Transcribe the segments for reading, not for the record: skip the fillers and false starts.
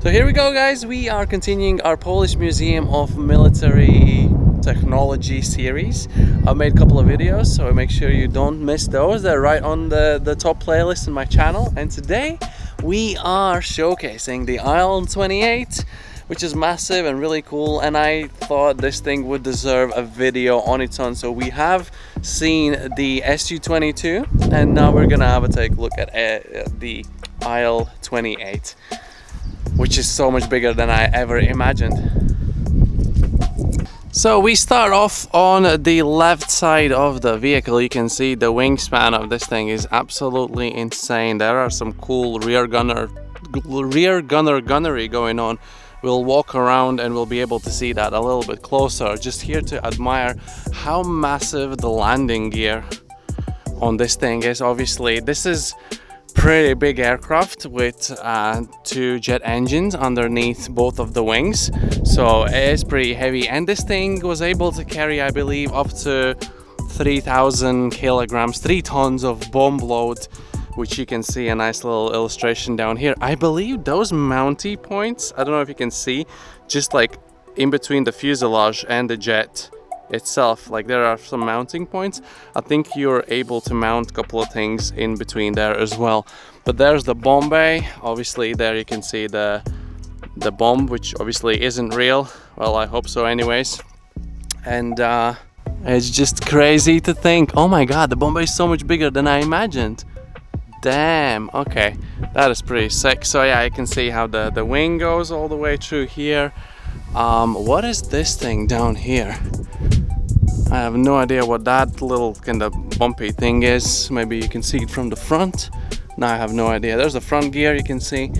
So here we go, guys. We are continuing our Polish Museum of Military Technology series. I've made a couple of videos, so make sure you don't miss those. They're right on the top playlist in my channel. And today we are showcasing the IL-28, which is massive and really cool, and I thought this thing would deserve a video on its own. So we have seen the Su-22, and now we're gonna have a take look at the IL-28, which is so much bigger than I ever imagined. So we start off on the left side of the vehicle. You can see the wingspan of this thing is absolutely insane. There are some cool rear gunnery going on. We'll walk around and we'll be able to see that a little bit closer. Just here to admire how massive the landing gear on this thing is. Obviously, this is pretty big aircraft with two jet engines underneath both of the wings, so it is pretty heavy, and this thing was able to carry, I believe, up to 3,000 kilograms, 3 tons of bomb load, which you can see a nice little illustration down here. I believe those mounting points, I don't know if you can see, just like in between the fuselage and the jet itself, like there are some mounting points. I think you're able to mount a couple of things in between there as well. But there's the bomb bay. Obviously there you can see the bomb, which obviously isn't real. Well, I hope so anyways. And it's just crazy to think, oh my god, the bomb bay is so much bigger than I imagined. Damn, okay, that is pretty sick. So yeah, you can see how the wing goes all the way through here. What is this thing down here? I have no idea what that little kind of bumpy thing is. Maybe you can see it from the front. No, I have no idea. There's the front gear, you can see.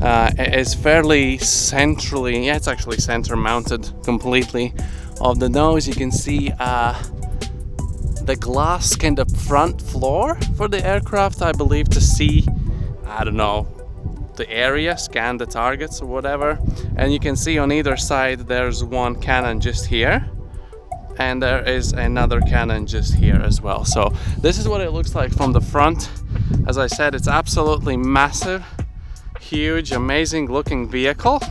It is fairly centrally, yeah, it's actually center mounted completely. Of the nose, you can see the glass kind of front floor for the aircraft, I believe, to see, I don't know, the area, scan the targets or whatever. And you can see on either side there's one cannon just here, and there is another cannon just here as well. So this is what it looks like from the front. As I said, it's absolutely massive, huge, amazing looking vehicle.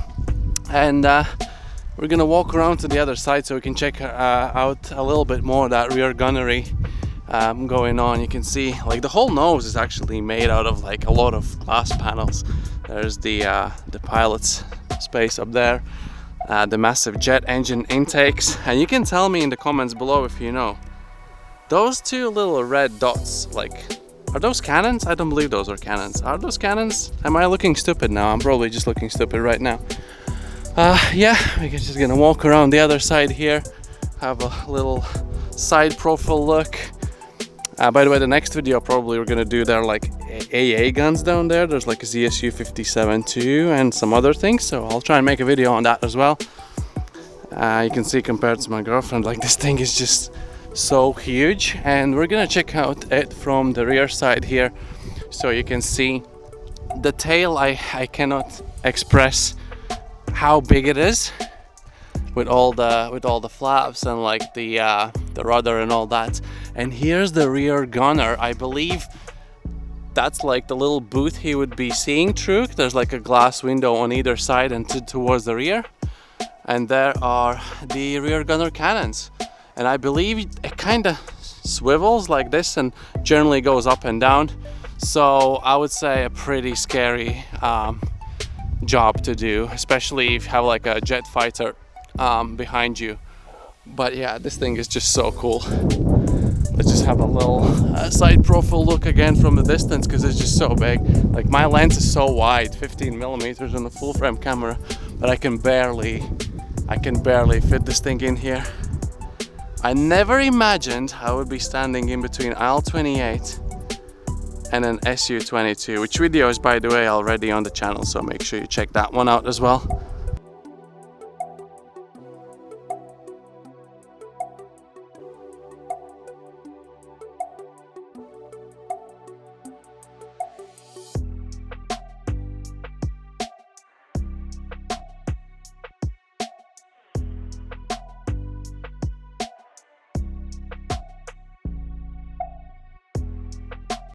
And we're gonna walk around to the other side so we can check out a little bit more of that rear gunnery going on. You can see like the whole nose is actually made out of like a lot of glass panels. There's the pilot's space up there, the massive jet engine intakes, and you can tell me in the comments below if you know. Those two little red dots, like, are those cannons? I don't believe those are cannons. Are those cannons? Am I looking stupid now? I'm probably just looking stupid right now. Yeah, we're just gonna walk around the other side here, have a little side profile look. By the way, the next video probably we're gonna do their like AA guns down there. There's like a ZSU-57 too and some other things, so I'll try and make a video on that as well. You can see compared to my girlfriend, like this thing is just so huge, and we're gonna check out it from the rear side here, so you can see the tail. I cannot express how big it is with all the flaps and like the rudder and all that. And here's the rear gunner. I believe that's like the little booth he would be seeing through. There's like a glass window on either side and towards the rear, and there are the rear gunner cannons. And I believe it kind of swivels like this and generally goes up and down, so I would say a pretty scary job to do, especially if you have like a jet fighter behind you. But yeah, this thing is just so cool. Let's just have a little side profile look again from the distance, because it's just so big. Like my lens is so wide, 15 millimeters on a full frame camera, but I can barely fit this thing in here. I never imagined I would be standing in between IL-28 and an Su-22, which video is, by the way, already on the channel, so make sure you check that one out as well.